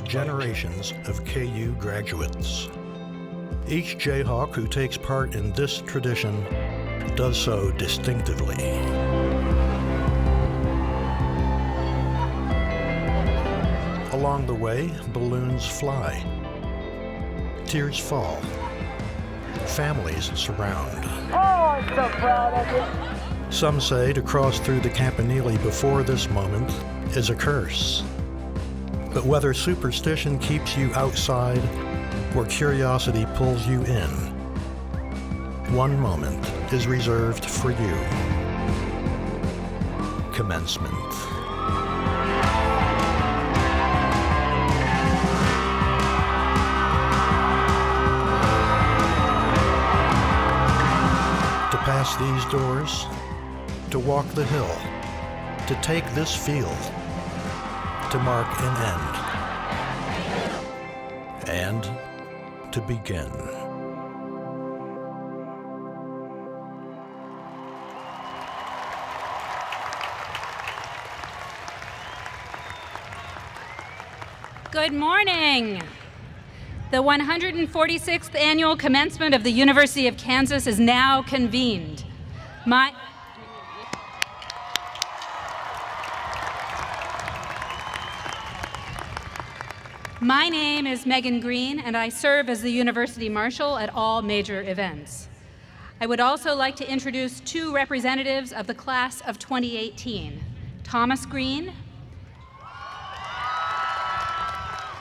generations of KU graduates. Each Jayhawk who takes part in this tradition does so distinctively. Along the way, balloons fly, tears fall, families surround. Oh, I'm so proud of you. Some say to cross through the Campanile before this moment is a curse. But whether superstition keeps you outside or curiosity pulls you in, one moment is reserved for you. Commencement. To pass these doors, to walk the hill, to take this field, to mark an end, and to begin. Good morning. The 146th annual commencement of the University of Kansas is now convened. My name is Megan Green, and I serve as the University Marshal at all major events. I would also like to introduce two representatives of the class of 2018, Thomas Green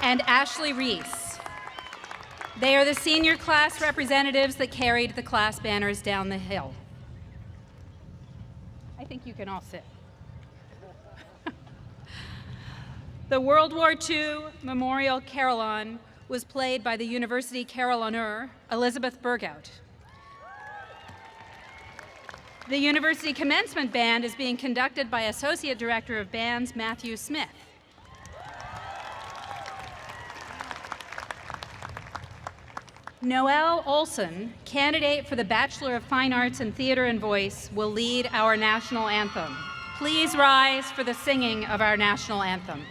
and Ashley Reese. They are the senior class representatives that carried the class banners down the hill. I think you can all sit. The World War II Memorial Carillon was played by the University Carillonneur, Elizabeth Bergout. The University Commencement Band is being conducted by Associate Director of Bands, Matthew Smith. Noelle Olson, candidate for the Bachelor of Fine Arts in Theater and Voice, will lead our national anthem. Please rise for the singing of our national anthem.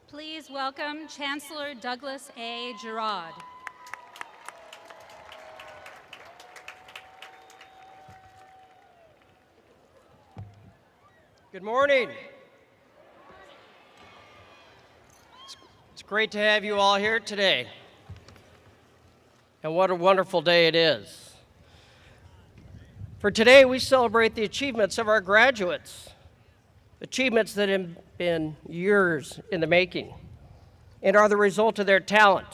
Please welcome Chancellor Douglas A. Girard. Good morning. It's great to have you all here today. And what a wonderful day it is. For today, we celebrate the achievements of our graduates, achievements that have been years in the making and are the result of their talent,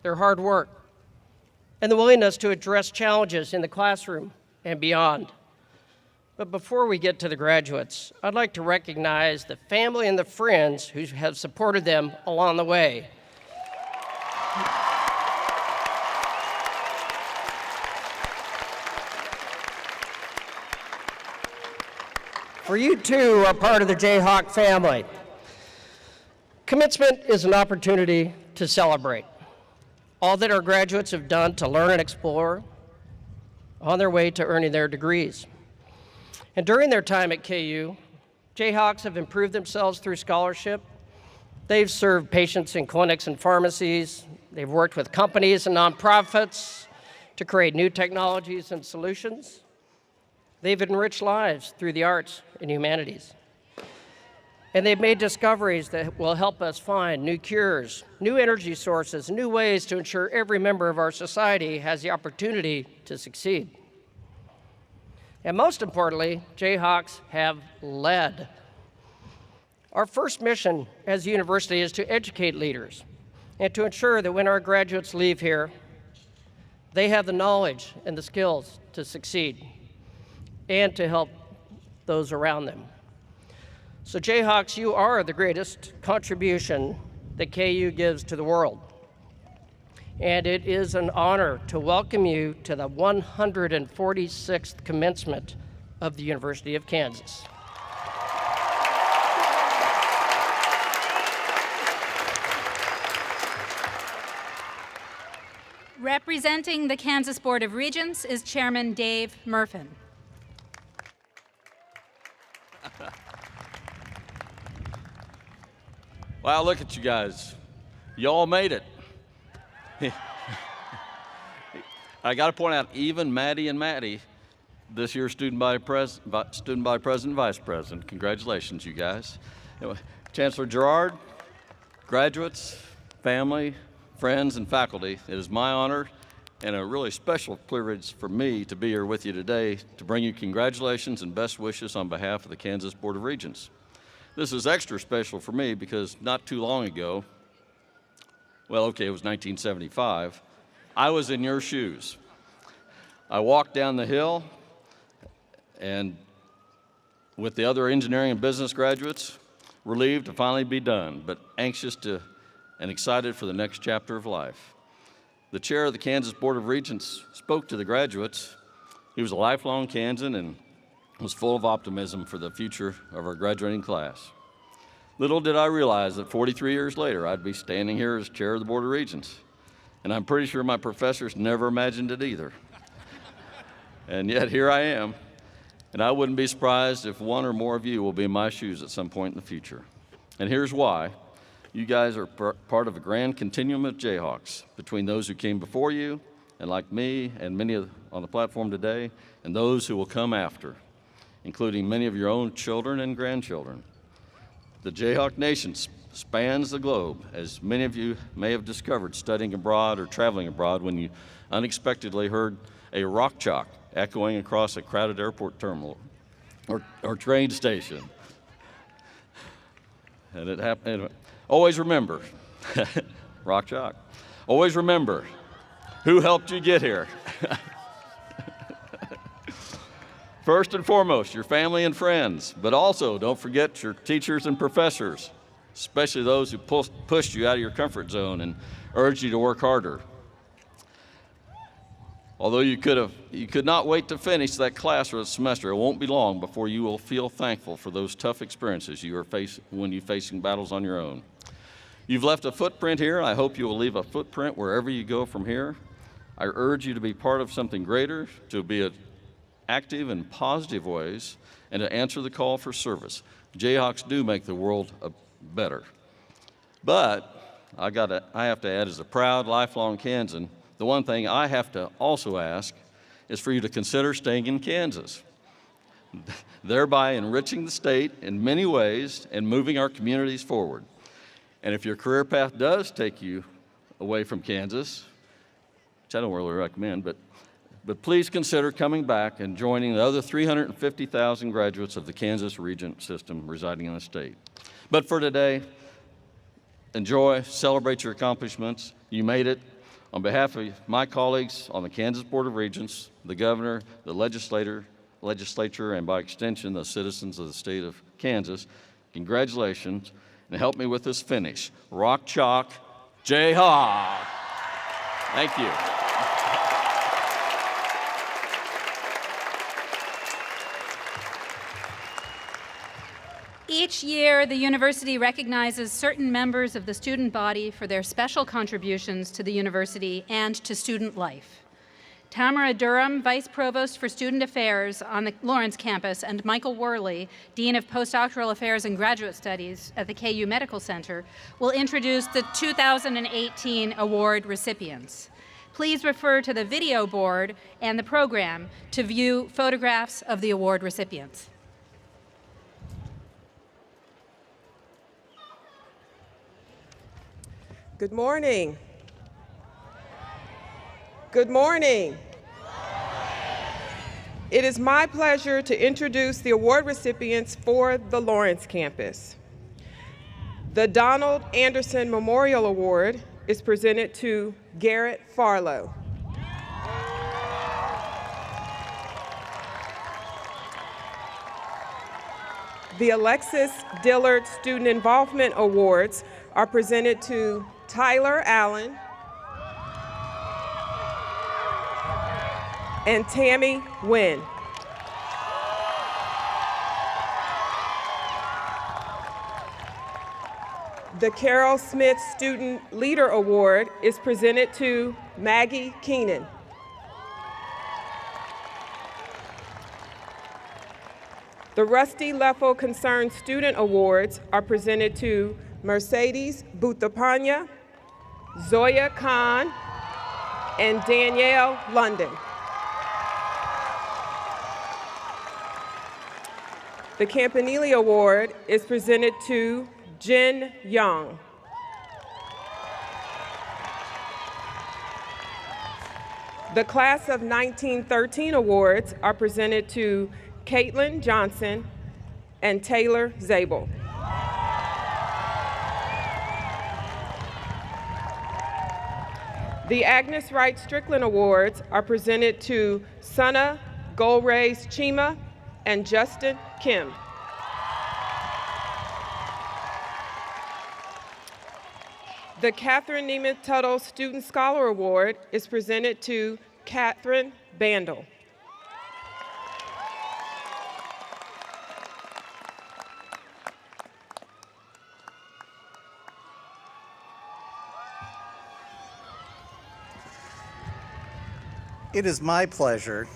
their hard work, and the willingness to address challenges in the classroom and beyond. But before we get to the graduates, I'd like to recognize the family and the friends who have supported them along the way. For you too are part of the Jayhawk family. Commencement is an opportunity to celebrate all that our graduates have done to learn and explore on their way to earning their degrees. And during their time at KU, Jayhawks have improved themselves through scholarship. They've served patients in clinics and pharmacies. They've worked with companies and nonprofits to create new technologies and solutions. They've enriched lives through the arts and humanities. And they've made discoveries that will help us find new cures, new energy sources, new ways to ensure every member of our society has the opportunity to succeed. And most importantly, Jayhawks have led. Our first mission as a university is to educate leaders and to ensure that when our graduates leave here, they have the knowledge and the skills to succeed and to help those around them. So Jayhawks, you are the greatest contribution that KU gives to the world. And it is an honor to welcome you to the 146th commencement of the University of Kansas. Representing the Kansas Board of Regents is Chairman Dave Murfin. Wow, look at you guys. You all made it. I got to point out, even Maddie and Maddie, this year's student body president and vice president. Congratulations, you guys. Anyway, Chancellor Gerard, graduates, family, friends, and faculty, it is my honor and a really special privilege for me to be here with you today to bring you congratulations and best wishes on behalf of the Kansas Board of Regents. This is extra special for me because not too long ago, well, okay, it was 1975, I was in your shoes. I walked down the hill and with the other engineering and business graduates, relieved to finally be done, but anxious and excited for the next chapter of life. The chair of the Kansas Board of Regents spoke to the graduates. He was a lifelong Kansan and was full of optimism for the future of our graduating class. Little did I realize that 43 years later, I'd be standing here as chair of the Board of Regents. And I'm pretty sure my professors never imagined it either. And yet here I am. And I wouldn't be surprised if one or more of you will be in my shoes at some point in the future. And here's why. You guys are part of a grand continuum of Jayhawks between those who came before you, and like me and many on the platform today, and those who will come after, including many of your own children and grandchildren. The Jayhawk Nation spans the globe, as many of you may have discovered studying abroad or traveling abroad when you unexpectedly heard a rock chalk echoing across a crowded airport terminal or train station. And it happened. Always remember, rock chalk, always remember who helped you get here. First and foremost, your family and friends, but also don't forget your teachers and professors, especially those who pushed you out of your comfort zone and urged you to work harder. Although you could not wait to finish that class or the semester, it won't be long before you will feel thankful for those tough experiences you are when you're facing battles on your own. You've left a footprint here. I hope you will leave a footprint wherever you go from here. I urge you to be part of something greater, to be active in positive ways, and to answer the call for service. Jayhawks do make the world better. But I have to add, as a proud, lifelong Kansan, the one thing I have to also ask is for you to consider staying in Kansas, thereby enriching the state in many ways and moving our communities forward. And if your career path does take you away from Kansas, which I don't really recommend, but please consider coming back and joining the other 350,000 graduates of the Kansas Regent system residing in the state. But for today, enjoy, celebrate your accomplishments. You made it. On behalf of my colleagues on the Kansas Board of Regents, the governor, the legislature, and by extension, the citizens of the state of Kansas, congratulations, and help me with this finish. Rock chalk, Jayhawk. Thank you. Each year, the university recognizes certain members of the student body for their special contributions to the university and to student life. Tamara Durham, Vice Provost for Student Affairs on the Lawrence campus, and Michael Worley, Dean of Postdoctoral Affairs and Graduate Studies at the KU Medical Center, will introduce the 2018 award recipients. Please refer to the video board and the program to view photographs of the award recipients. Good morning. Good morning. It is my pleasure to introduce the award recipients for the Lawrence campus. The Donald Anderson Memorial Award is presented to Garrett Farlow. The Alexis Dillard Student Involvement Awards are presented to Tyler Allen and Tammy Wynn. The Carol Smith Student Leader Award is presented to Maggie Keenan. The Rusty Leffel Concerned Student Awards are presented to Mercedes Butapanya, Zoya Khan, and Danielle London. The Campanile Award is presented to Jin Young. The Class of 1913 awards are presented to Caitlin Johnson and Taylor Zabel. The Agnes Wright Strickland Awards are presented to Sana Golrays Chima and Justin Kim. The Catherine Nemeth Tuttle Student Scholar Award is presented to Catherine Bandel. It is my pleasure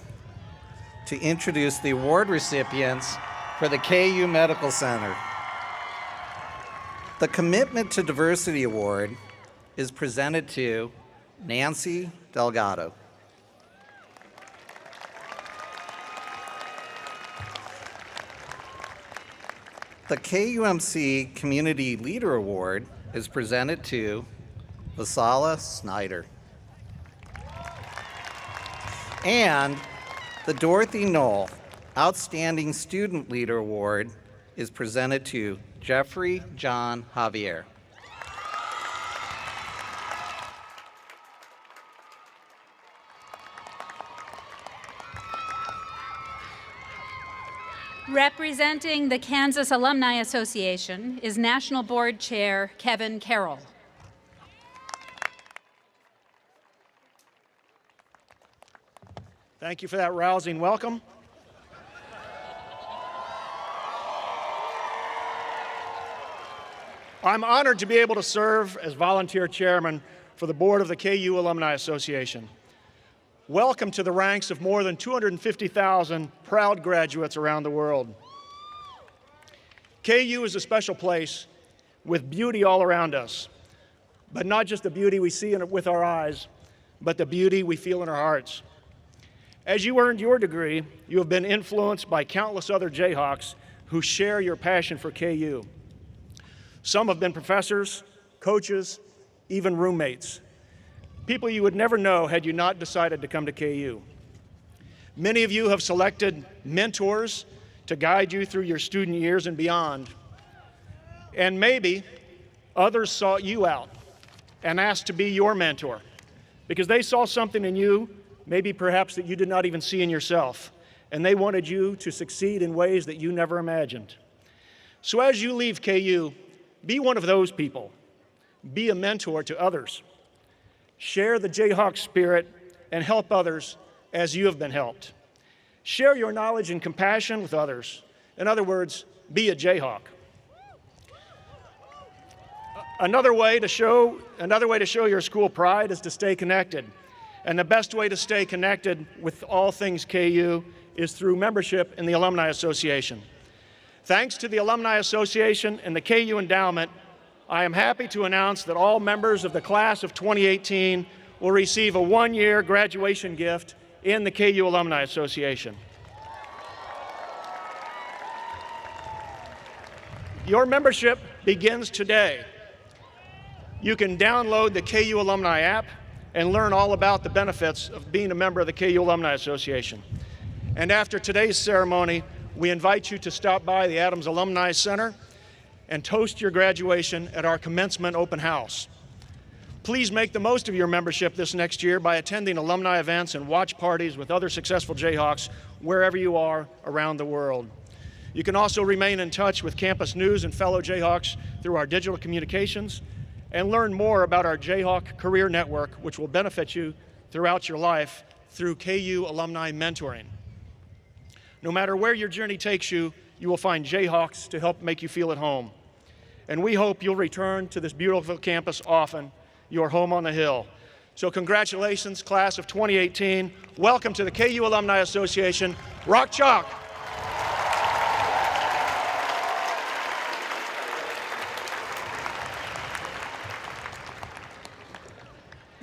to introduce the award recipients for the KU Medical Center. The Commitment to Diversity Award is presented to Nancy Delgado. The KUMC Community Leader Award is presented to Vasala Snyder. And the Dorothy Knoll Outstanding Student Leader Award is presented to Jeffrey John Javier. Representing the Kansas Alumni Association is National Board Chair Kevin Carroll. Thank you for that rousing welcome. I'm honored to be able to serve as volunteer chairman for the board of the KU Alumni Association. Welcome to the ranks of more than 250,000 proud graduates around the world. KU is a special place with beauty all around us, but not just the beauty we see with our eyes, but the beauty we feel in our hearts. As you earned your degree, you have been influenced by countless other Jayhawks who share your passion for KU. Some have been professors, coaches, even roommates. People you would never know had you not decided to come to KU. Many of you have selected mentors to guide you through your student years and beyond. And maybe others sought you out and asked to be your mentor because they saw something in you, maybe perhaps that you did not even see in yourself, and they wanted you to succeed in ways that you never imagined. So as you leave KU, be one of those people. Be a mentor to others. Share the Jayhawk spirit and help others as you have been helped. Share your knowledge and compassion with others. In other words, be a Jayhawk. Another way to show your school pride is to stay connected. And the best way to stay connected with all things KU is through membership in the Alumni Association. Thanks to the Alumni Association and the KU Endowment, I am happy to announce that all members of the class of 2018 will receive a one-year graduation gift in the KU Alumni Association. Your membership begins today. You can download the KU Alumni app and learn all about the benefits of being a member of the KU Alumni Association. And after today's ceremony, we invite you to stop by the Adams Alumni Center and toast your graduation at our commencement open house. Please make the most of your membership this next year by attending alumni events and watch parties with other successful Jayhawks wherever you are around the world. You can also remain in touch with campus news and fellow Jayhawks through our digital communications and learn more about our Jayhawk Career Network, which will benefit you throughout your life through KU Alumni Mentoring. No matter where your journey takes you, you will find Jayhawks to help make you feel at home. And we hope you'll return to this beautiful campus often, your home on the hill. So congratulations, class of 2018. Welcome to the KU Alumni Association. Rock Chalk!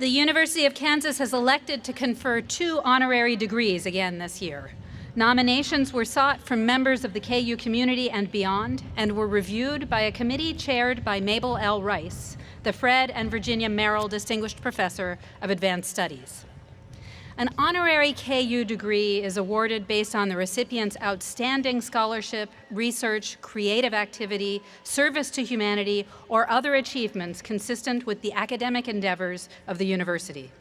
The University of Kansas has elected to confer 2 honorary degrees again this year. Nominations were sought from members of the KU community and beyond, and were reviewed by a committee chaired by Mabel L. Rice, the Fred and Virginia Merrill Distinguished Professor of Advanced Studies. An honorary KU degree is awarded based on the recipient's outstanding scholarship, research, creative activity, service to humanity, or other achievements consistent with the academic endeavors of the university.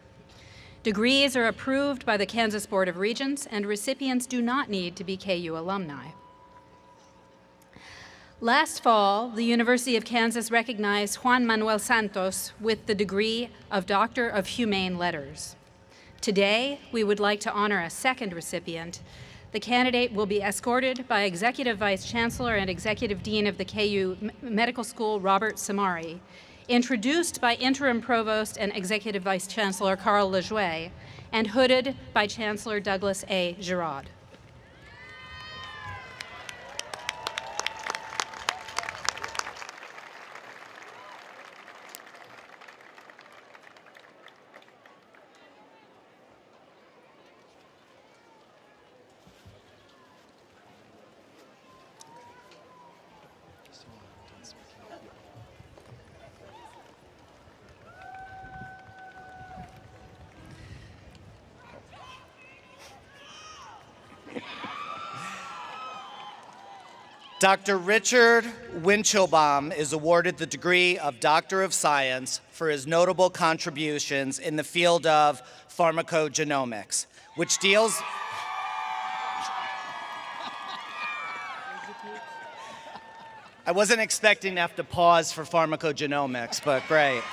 Degrees are approved by the Kansas Board of Regents, and recipients do not need to be KU alumni. Last fall, the University of Kansas recognized Juan Manuel Santos with the degree of Doctor of Humane Letters. Today, we would like to honor a second recipient. The candidate will be escorted by Executive Vice Chancellor and Executive Dean of the KU Medical School, Robert Samari, introduced by Interim Provost and Executive Vice Chancellor Carl Lejeune, and hooded by Chancellor Douglas A. Girard. Dr. Richard Winchelbaum is awarded the degree of Doctor of Science for his notable contributions in the field of pharmacogenomics, which deals... I wasn't expecting to have to pause for pharmacogenomics, but great.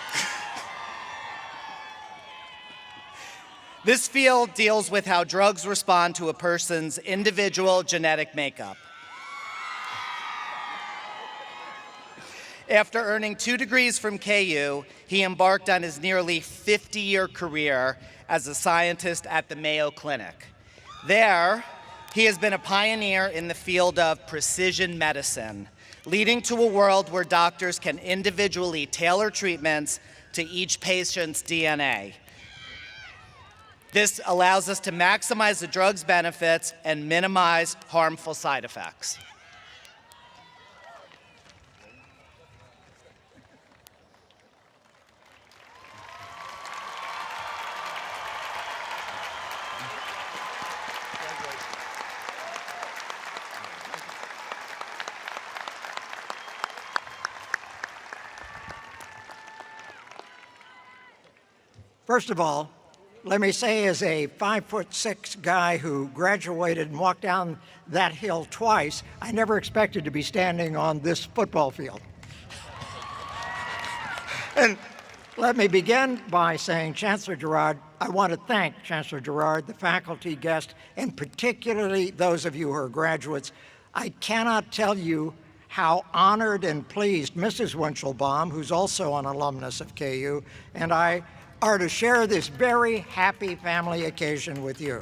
This field deals with how drugs respond to a person's individual genetic makeup. After earning 2 degrees from KU, he embarked on his nearly 50-year career as a scientist at the Mayo Clinic. There, he has been a pioneer in the field of precision medicine, leading to a world where doctors can individually tailor treatments to each patient's DNA. This allows us to maximize the drug's benefits and minimize harmful side effects. First of all, let me say, as a 5'6" guy who graduated and walked down that hill twice, I never expected to be standing on this football field. And let me begin by saying, Chancellor Girard, I want to thank Chancellor Girard, the faculty, guests, and particularly those of you who are graduates. I cannot tell you how honored and pleased Mrs. Winchelbaum, who's also an alumnus of KU, and I are to share this very happy family occasion with you.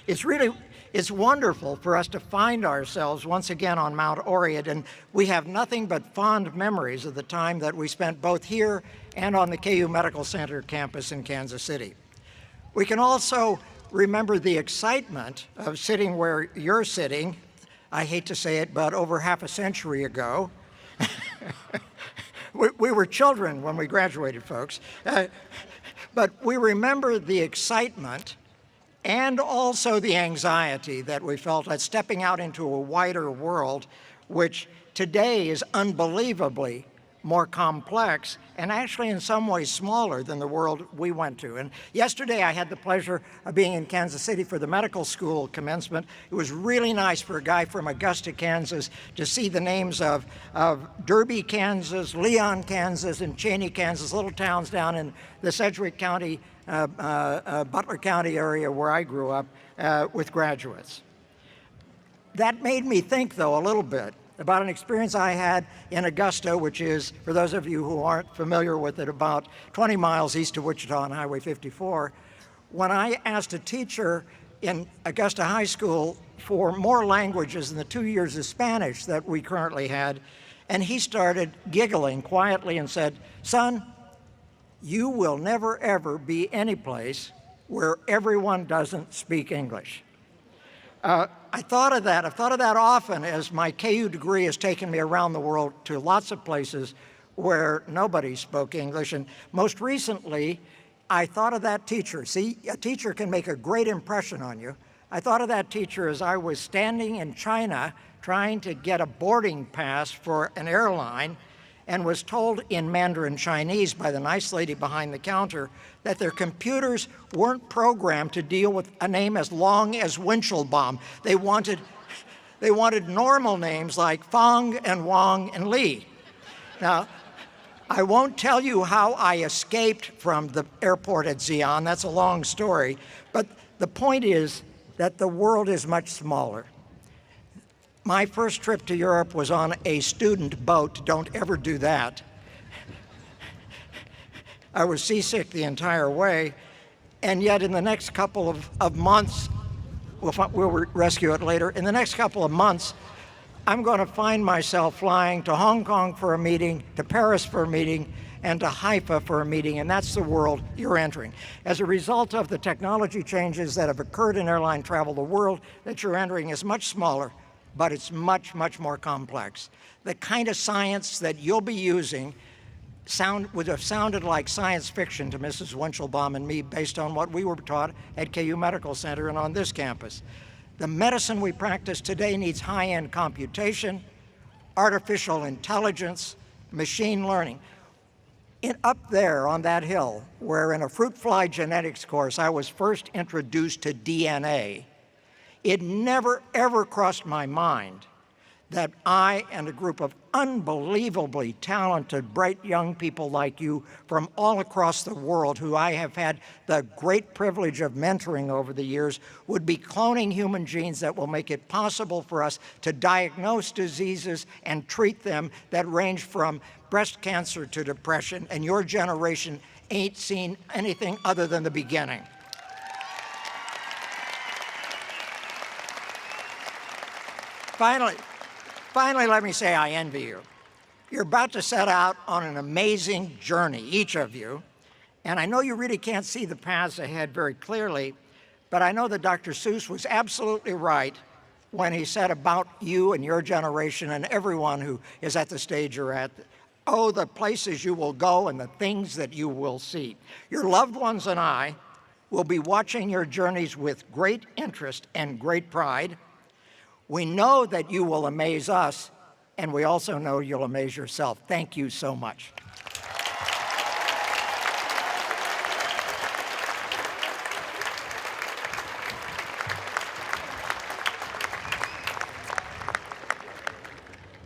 It's wonderful for us to find ourselves once again on Mount Oread, and we have nothing but fond memories of the time that we spent both here and on the KU Medical Center campus in Kansas City. We can also remember the excitement of sitting where you're sitting. I hate to say it, but over half a century ago. We were children when we graduated, folks. But we remember the excitement and also the anxiety that we felt at stepping out into a wider world, which today is unbelievably more complex and actually in some ways smaller than the world we went to. And yesterday I had the pleasure of being in Kansas City for the medical school commencement. It was really nice for a guy from Augusta, Kansas to see the names of Derby, Kansas, Leon, Kansas, and Cheney, Kansas, little towns down in the Sedgwick County, Butler County area where I grew up with graduates. That made me think, though, a little bit about an experience I had in Augusta, which is, for those of you who aren't familiar with it, about 20 miles east of Wichita on Highway 54, when I asked a teacher in Augusta High School for more languages than the 2 years of Spanish that we currently had, and he started giggling quietly and said, "Son, you will never ever be any place where everyone doesn't speak English." I thought of that. I've thought of that often as my KU degree has taken me around the world to lots of places where nobody spoke English. And most recently, I thought of that teacher. See, a teacher can make a great impression on you. I thought of that teacher as I was standing in China trying to get a boarding pass for an airline and was told in Mandarin Chinese by the nice lady behind the counter that their computers weren't programmed to deal with a name as long as Winchelbaum. They wanted normal names like Fong and Wong and Lee. Now, I won't tell you how I escaped from the airport at Xi'an. That's a long story. But the point is that the world is much smaller. My first trip to Europe was on a student boat. Don't ever do that. I was seasick the entire way, and yet in the next couple of months, we'll rescue it later, in the next couple of months, I'm going to find myself flying to Hong Kong for a meeting, to Paris for a meeting, and to Haifa for a meeting, and that's the world you're entering. As a result of the technology changes that have occurred in airline travel, the world that you're entering is much smaller, but it's much, much more complex. The kind of science that you'll be using would have sounded like science fiction to Mrs. Winchelbaum and me based on what we were taught at KU Medical Center and on this campus. The medicine we practice today needs high-end computation, artificial intelligence, machine learning. Up there on that hill, where in a fruit fly genetics course I was first introduced to DNA, it never, ever crossed my mind that I and a group of unbelievably talented, bright young people like you from all across the world who I have had the great privilege of mentoring over the years would be cloning human genes that will make it possible for us to diagnose diseases and treat them that range from breast cancer to depression, and your generation ain't seen anything other than the beginning. Finally, let me say I envy you. You're about to set out on an amazing journey, each of you, and I know you really can't see the paths ahead very clearly, but I know that Dr. Seuss was absolutely right when he said about you and your generation and everyone who is at the stage you're at, oh, the places you will go and the things that you will see. Your loved ones and I will be watching your journeys with great interest and great pride. We know that you will amaze us, and we also know you'll amaze yourself. Thank you so much.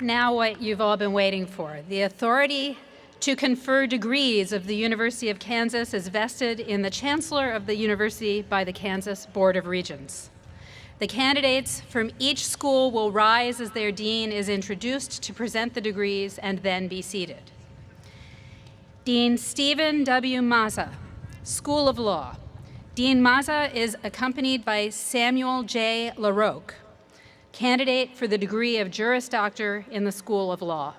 Now what you've all been waiting for. The authority to confer degrees of the University of Kansas is vested in the Chancellor of the University by the Kansas Board of Regents. The candidates from each school will rise as their dean is introduced to present the degrees and then be seated. Dean Stephen W. Mazza, School of Law. Dean Mazza is accompanied by Samuel J. LaRocque, candidate for the degree of Juris Doctor in the School of Law.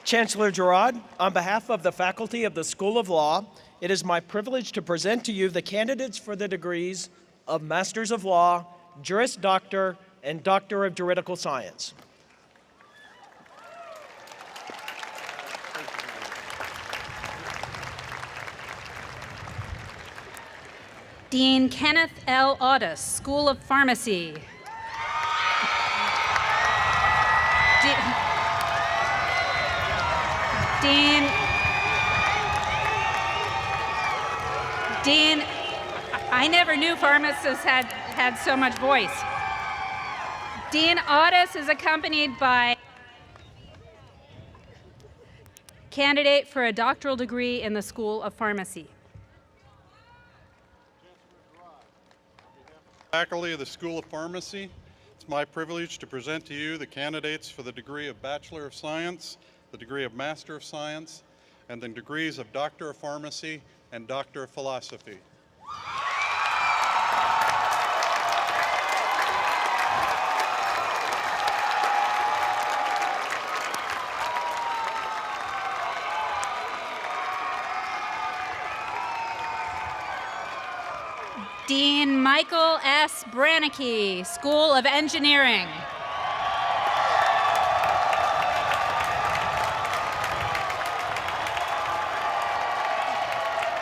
Chancellor Girard, on behalf of the faculty of the School of Law, it is my privilege to present to you the candidates for the degrees of Masters of Law, Juris Doctor, and Doctor of Juridical Science. Dean Kenneth L. Audis, School of Pharmacy. Dean, I never knew pharmacists had so much voice. Dean Audis is accompanied by candidate for a doctoral degree in the School of Pharmacy. Faculty of the School of Pharmacy, it's my privilege to present to you the candidates for the degree of Bachelor of Science, the degree of Master of Science, and the degrees of Doctor of Pharmacy and Doctor of Philosophy. Dean Michael S. Brannicky, School of Engineering.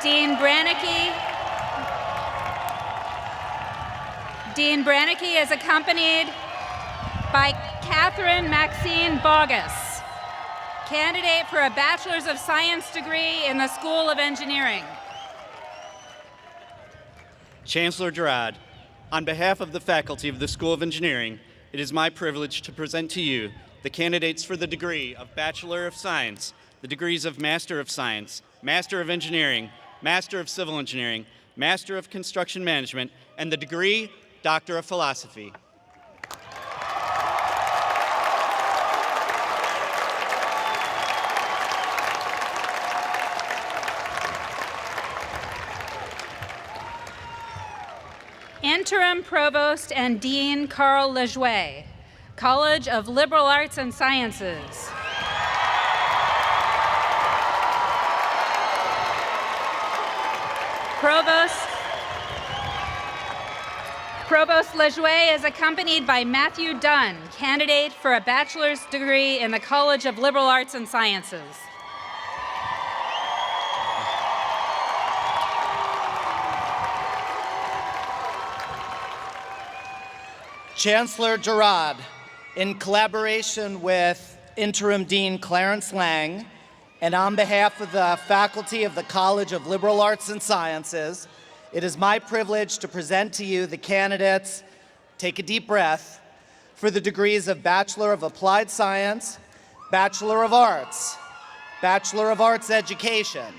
Dean Brannicky is accompanied by Catherine Maxine Bogus, candidate for a Bachelor's of Science degree in the School of Engineering. Chancellor Girard, on behalf of the faculty of the School of Engineering, it is my privilege to present to you the candidates for the degree of Bachelor of Science, the degrees of Master of Science, Master of Engineering, Master of Civil Engineering, Master of Construction Management, and the degree Doctor of Philosophy. Interim Provost and Dean Carl Lejeune, College of Liberal Arts and Sciences. Provost Lejeune is accompanied by Matthew Dunn, candidate for a bachelor's degree in the College of Liberal Arts and Sciences. Chancellor Girard, in collaboration with Interim Dean Clarence Lang, and on behalf of the faculty of the College of Liberal Arts and Sciences, it is my privilege to present to you the candidates, take a deep breath, for the degrees of Bachelor of Applied Science, Bachelor of Arts, Bachelor of Arts Education,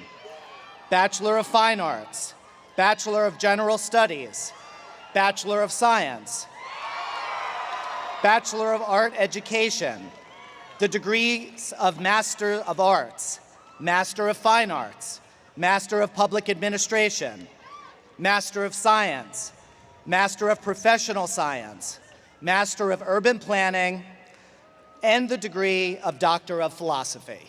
Bachelor of Fine Arts, Bachelor of General Studies, Bachelor of Science, Bachelor of Art Education, the degrees of Master of Arts, Master of Fine Arts, Master of Public Administration, Master of Science, Master of Professional Science, Master of Urban Planning, and the degree of Doctor of Philosophy.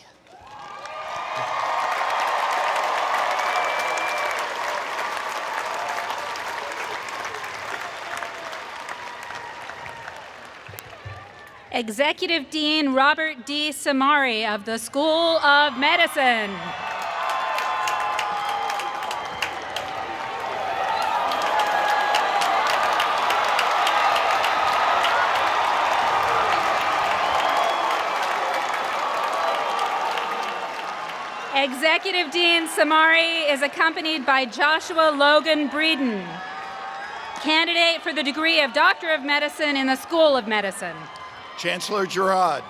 Executive Dean Robert D. Samari of the School of Medicine. Executive Dean Samari is accompanied by Joshua Logan Breeden, candidate for the degree of Doctor of Medicine in the School of Medicine. Chancellor Girard,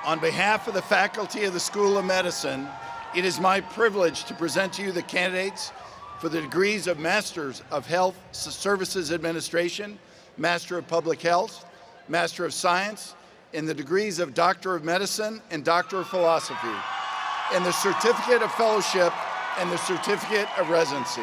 On behalf of the faculty of the School of Medicine, it is my privilege to present to you the candidates for the degrees of Masters of Health Services Administration, Master of Public Health, Master of Science, and the degrees of Doctor of Medicine and Doctor of Philosophy, and the Certificate of Fellowship and the Certificate of Residency.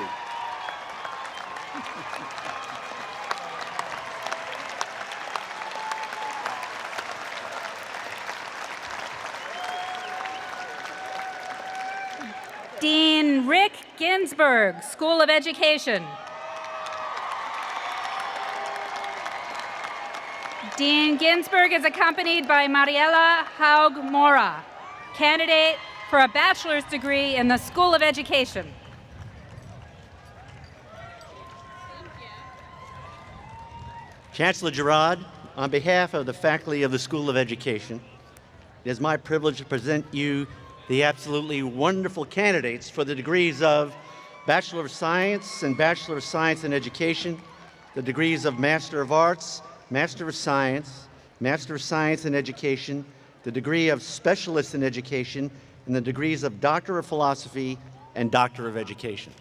Dean Rick Ginsburg, School of Education. Dean Ginsburg is accompanied by Mariela Haug Mora, candidate for a bachelor's degree in the School of Education. Chancellor Girard, on behalf of the faculty of the School of Education, it is my privilege to present you the absolutely wonderful candidates for the degrees of Bachelor of Science and Bachelor of Science in Education, the degrees of Master of Arts, Master of Science, Master of Science in Education, the degree of Specialist in Education, and the degrees of Doctor of Philosophy and Doctor of Education.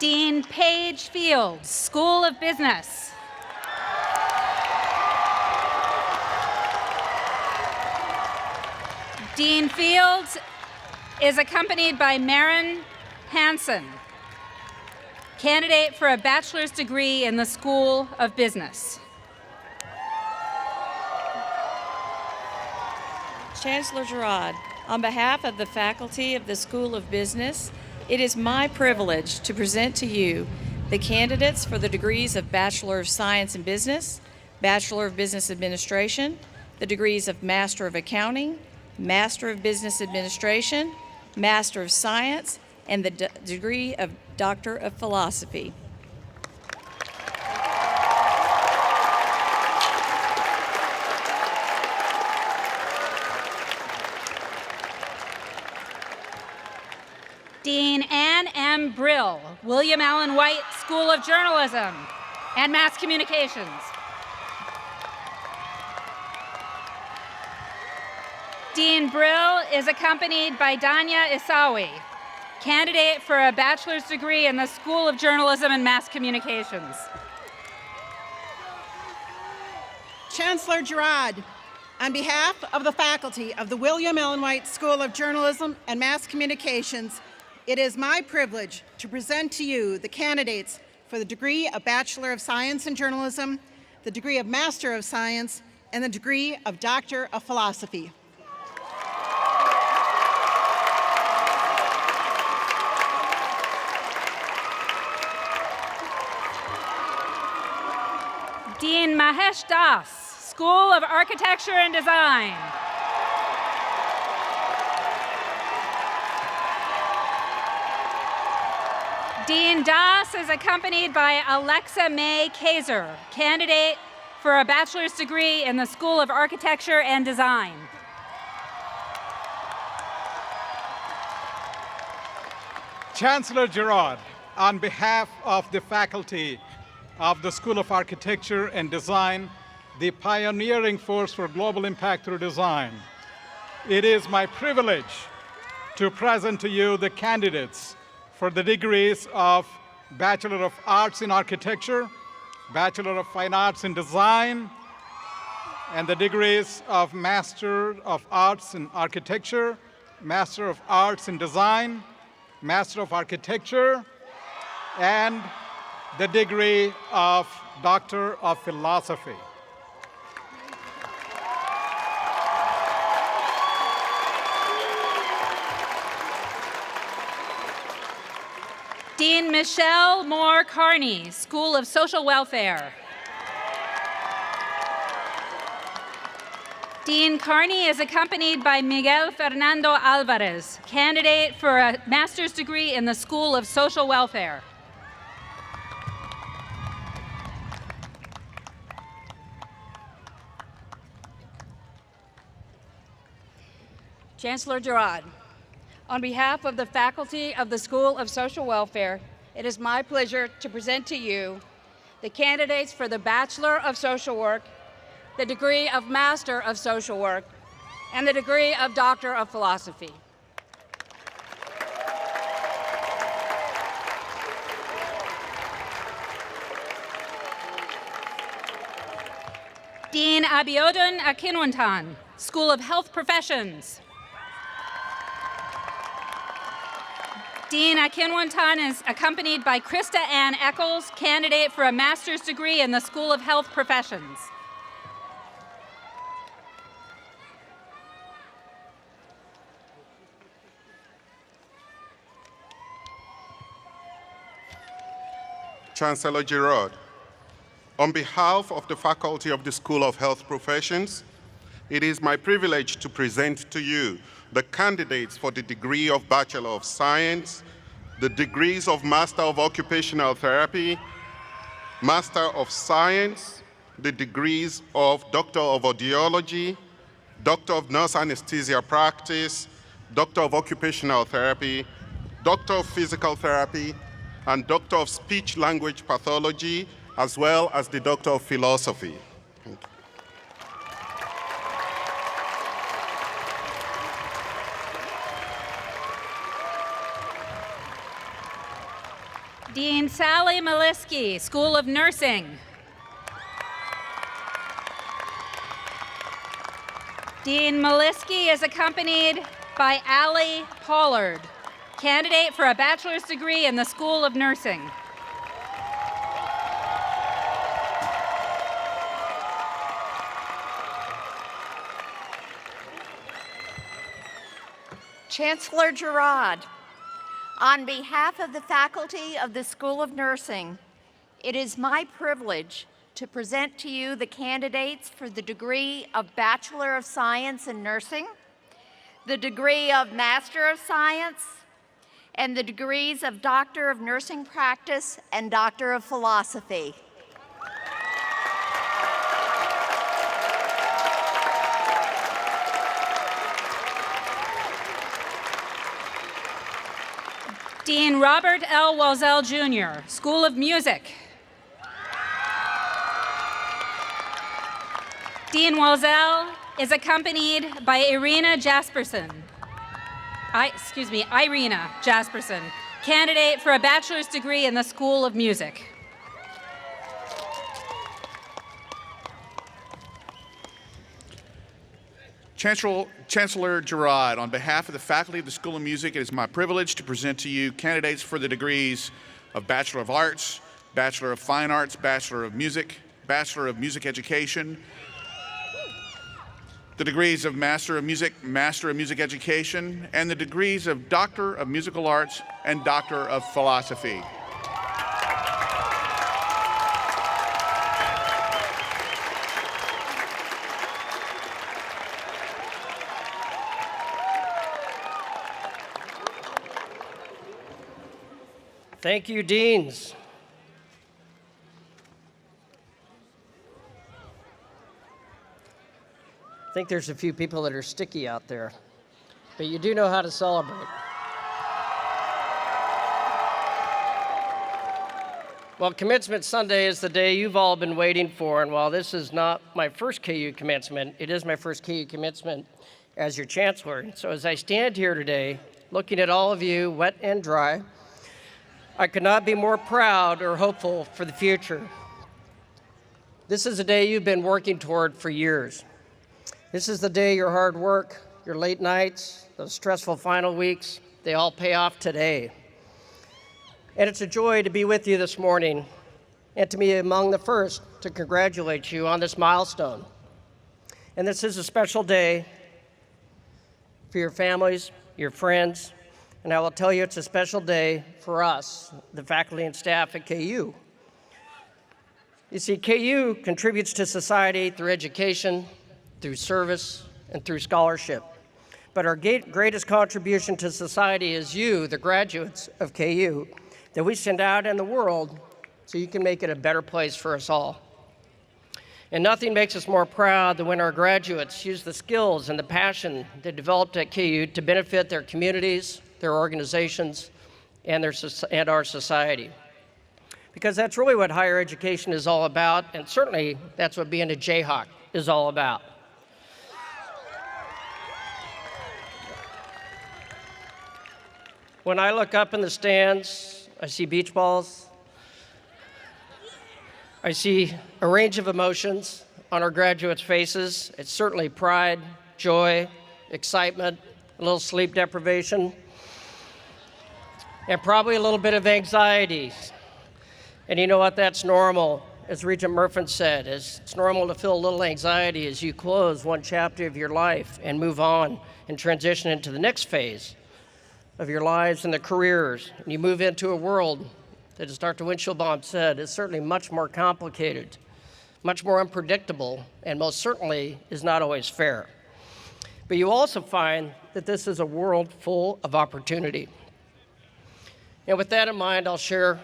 Dean Paige Fields, School of Business. Dean Fields is accompanied by Maren Hansen, candidate for a bachelor's degree in the School of Business. Chancellor Girard, on behalf of the faculty of the School of Business, it is my privilege to present to you the candidates for the degrees of Bachelor of Science in Business, Bachelor of Business Administration, the degrees of Master of Accounting, Master of Business Administration, Master of Science, and the degree of Doctor of Philosophy. Dean Ann M. Brill, William Allen White School of Journalism and Mass Communications. Dean Brill is accompanied by Danya Isawi, candidate for a bachelor's degree in the School of Journalism and Mass Communications. Chancellor Girard, on behalf of the faculty of the William Allen White School of Journalism and Mass Communications, it is my privilege to present to you the candidates for the degree of Bachelor of Science in Journalism, the degree of Master of Science, and the degree of Doctor of Philosophy. Dean Mahesh Das, School of Architecture and Design. Dean Das is accompanied by Alexa May Kaiser, candidate for a bachelor's degree in the School of Architecture and Design. Chancellor Girard, on behalf of the faculty of the School of Architecture and Design, the pioneering force for global impact through design, it is my privilege to present to you the candidates for the degrees of Bachelor of Arts in Architecture, Bachelor of Fine Arts in Design, and the degrees of Master of Arts in Architecture, Master of Arts in Design, Master of Architecture, and the degree of Doctor of Philosophy. Dean Michelle Moore Carney, School of Social Welfare. Dean Carney is accompanied by Miguel Fernando Alvarez, candidate for a master's degree in the School of Social Welfare. Chancellor Girard, On behalf of the faculty of the School of Social Welfare, it is my pleasure to present to you the candidates for the Bachelor of Social Work, the degree of Master of Social Work, and the degree of Doctor of Philosophy. Dean Abiodun Akinwuntan, School of Health Professions. Dean Akinwuntan is accompanied by Krista Ann Eccles, candidate for a master's degree in the School of Health Professions. Chancellor Girard, on behalf of the faculty of the School of Health Professions, it is my privilege to present to you the candidates for the degree of Bachelor of Science, the degrees of Master of Occupational Therapy, Master of Science, the degrees of Doctor of Audiology, Doctor of Nurse Anesthesia Practice, Doctor of Occupational Therapy, Doctor of Physical Therapy, and Doctor of Speech Language Pathology, as well as the Doctor of Philosophy. Thank you. Dean Sally Maliski, School of Nursing. Dean Maliski is accompanied by Allie Pollard, candidate for a bachelor's degree in the School of Nursing. Chancellor Girard, on behalf of the faculty of the School of Nursing, it is my privilege to present to you the candidates for the degree of Bachelor of Science in Nursing, the degree of Master of Science, and the degrees of Doctor of Nursing Practice and Doctor of Philosophy. Dean Robert L. Walzell Jr., School of Music. Dean Walzell is accompanied by Irina Jasperson, candidate for a bachelor's degree in the School of Music. Chancellor Girard, on behalf of the faculty of the School of Music, it is my privilege to present to you candidates for the degrees of Bachelor of Arts, Bachelor of Fine Arts, Bachelor of Music Education, the degrees of Master of Music Education, and the degrees of Doctor of Musical Arts and Doctor of Philosophy. Thank you, Deans. I think there's a few people that are sticky out there, but you do know how to celebrate. Well, Commencement Sunday is the day you've all been waiting for, and while this is not my first KU commencement, it is my first KU commencement as your chancellor. So as I stand here today, looking at all of you, wet and dry, I could not be more proud or hopeful for the future. This is a day you've been working toward for years. This is the day your hard work, your late nights, those stressful final weeks, they all pay off today. And it's a joy to be with you this morning and to be among the first to congratulate you on this milestone. And this is a special day for your families, your friends, and I will tell you it's a special day for us, the faculty and staff at KU. You see, KU contributes to society through education, through service, and through scholarship. But our greatest contribution to society is you, the graduates of KU, that we send out in the world so you can make it a better place for us all. And nothing makes us more proud than when our graduates use the skills and the passion they developed at KU to benefit their communities, their organizations, and our society. Because that's really what higher education is all about, and certainly that's what being a Jayhawk is all about. When I look up in the stands, I see beach balls. I see a range of emotions on our graduates' faces. It's certainly pride, joy, excitement, a little sleep deprivation, and probably a little bit of anxiety. And you know what? That's normal. As Regent Murphy said, it's normal to feel a little anxiety as you close one chapter of your life and move on and transition into the next phase of your lives and the careers. And you move into a world that, as Dr. Winchelbaum said, is certainly much more complicated, much more unpredictable, and most certainly is not always fair. But you also find that this is a world full of opportunity. And with that in mind, I'll share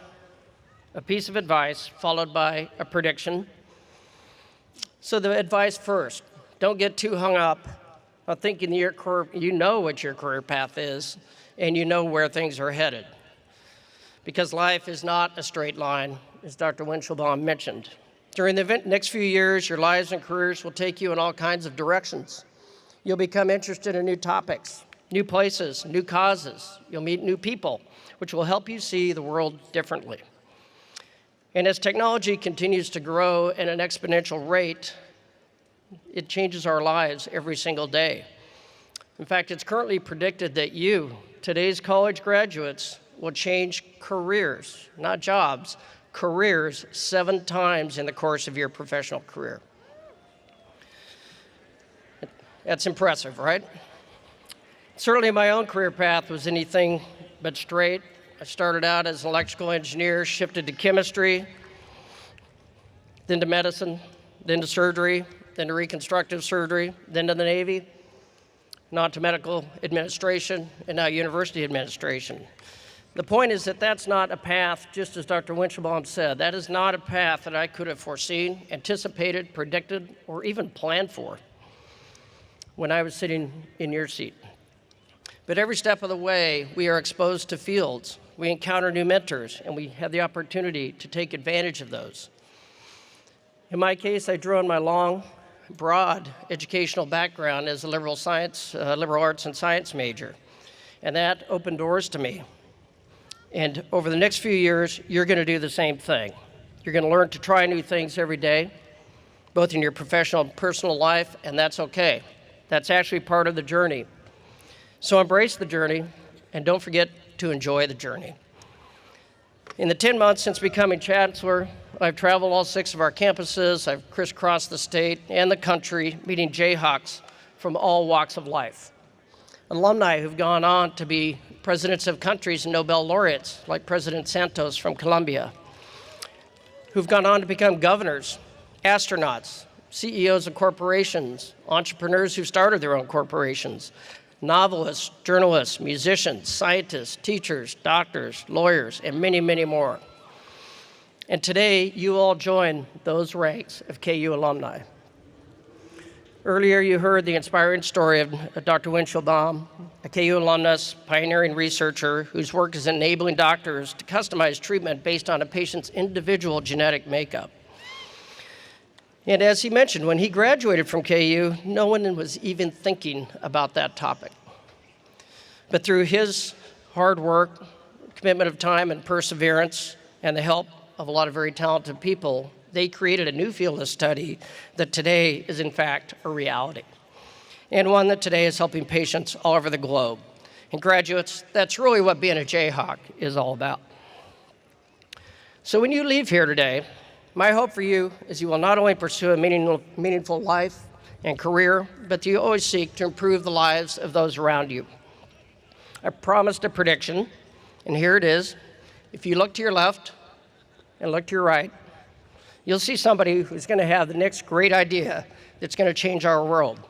a piece of advice followed by a prediction. So the advice first, don't get too hung up on thinking you know what your career path is and you know where things are headed. Because life is not a straight line, as Dr. Winchelbaum mentioned. During the next few years, your lives and careers will take you in all kinds of directions. You'll become interested in new topics, new places, new causes. You'll meet new people, which will help you see the world differently. And as technology continues to grow at an exponential rate, it changes our lives every single day. In fact, it's currently predicted that you, today's college graduates, will change careers, not jobs, careers 7 times in the course of your professional career. That's impressive, right? Certainly my own career path was anything but straight. I started out as an electrical engineer, shifted to chemistry, then to medicine, then to surgery, then to reconstructive surgery, then to the Navy, on to medical administration, and now university administration. The point is that that's not a path, just as Dr. Winchelbaum said, that is not a path that I could have foreseen, anticipated, predicted, or even planned for when I was sitting in your seat. But every step of the way, we are exposed to fields. We encounter new mentors, and we have the opportunity to take advantage of those. In my case, I drew on my long, broad educational background as a liberal arts and science major, and that opened doors to me. And over the next few years, you're going to do the same thing. You're going to learn to try new things every day, both in your professional and personal life, and that's okay. That's actually part of the journey. So embrace the journey, and don't forget to enjoy the journey. In the 10 months since becoming chancellor, I've traveled all 6 of our campuses. I've crisscrossed the state and the country, meeting Jayhawks from all walks of life. Alumni who've gone on to be presidents of countries and Nobel laureates, like President Santos from Colombia, who've gone on to become governors, astronauts, CEOs of corporations, entrepreneurs who started their own corporations, novelists, journalists, musicians, scientists, teachers, doctors, lawyers, and many, many more. And today, you all join those ranks of KU alumni. Earlier, you heard the inspiring story of Dr. Winchelbaum, a KU alumnus, pioneering researcher whose work is enabling doctors to customize treatment based on a patient's individual genetic makeup. And as he mentioned, when he graduated from KU, no one was even thinking about that topic. But through his hard work, commitment of time and perseverance, and the help of a lot of very talented people, they created a new field of study that today is in fact a reality, and one that today is helping patients all over the globe. And graduates, that's really what being a Jayhawk is all about. So when you leave here today, my hope for you is you will not only pursue a meaningful life and career, but you always seek to improve the lives of those around you. I promised a prediction, and here it is. If you look to your left and look to your right, you'll see somebody who's going to have the next great idea that's going to change our world.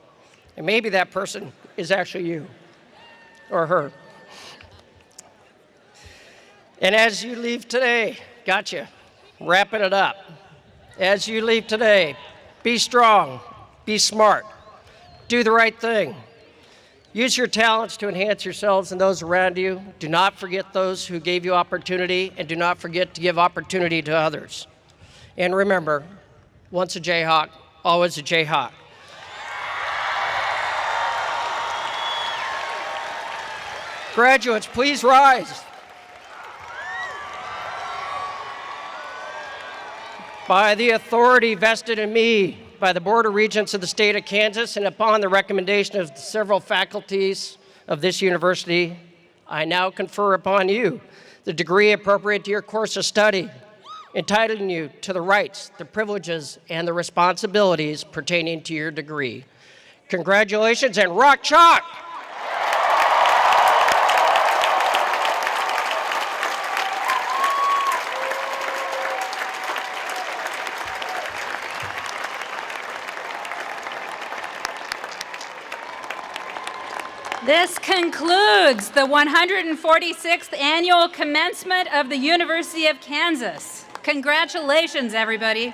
And maybe that person is actually you or her. And as you leave today, gotcha, wrapping it up. As you leave today, Be strong, be smart, do the right thing. Use your talents to enhance yourselves and those around you. Do not forget those who gave you opportunity, and do not forget to give opportunity to others. And remember, once a Jayhawk, always a Jayhawk. Graduates, please rise. By the authority vested in me by the Board of Regents of the state of Kansas, and upon the recommendation of several faculties of this university, I now confer upon you the degree appropriate to your course of study, entitling you to the rights, the privileges, and the responsibilities pertaining to your degree. Congratulations and rock chalk! This concludes the 146th annual commencement of the University of Kansas. Congratulations, everybody.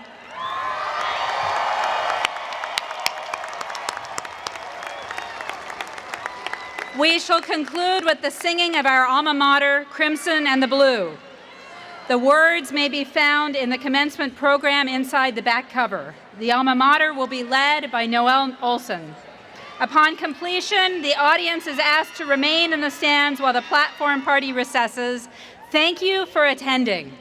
We shall conclude with the singing of our alma mater, Crimson and the Blue. The words may be found in the commencement program inside the back cover. The alma mater will be led by Noel Olson. Upon completion, the audience is asked to remain in the stands while the platform party recesses. Thank you for attending.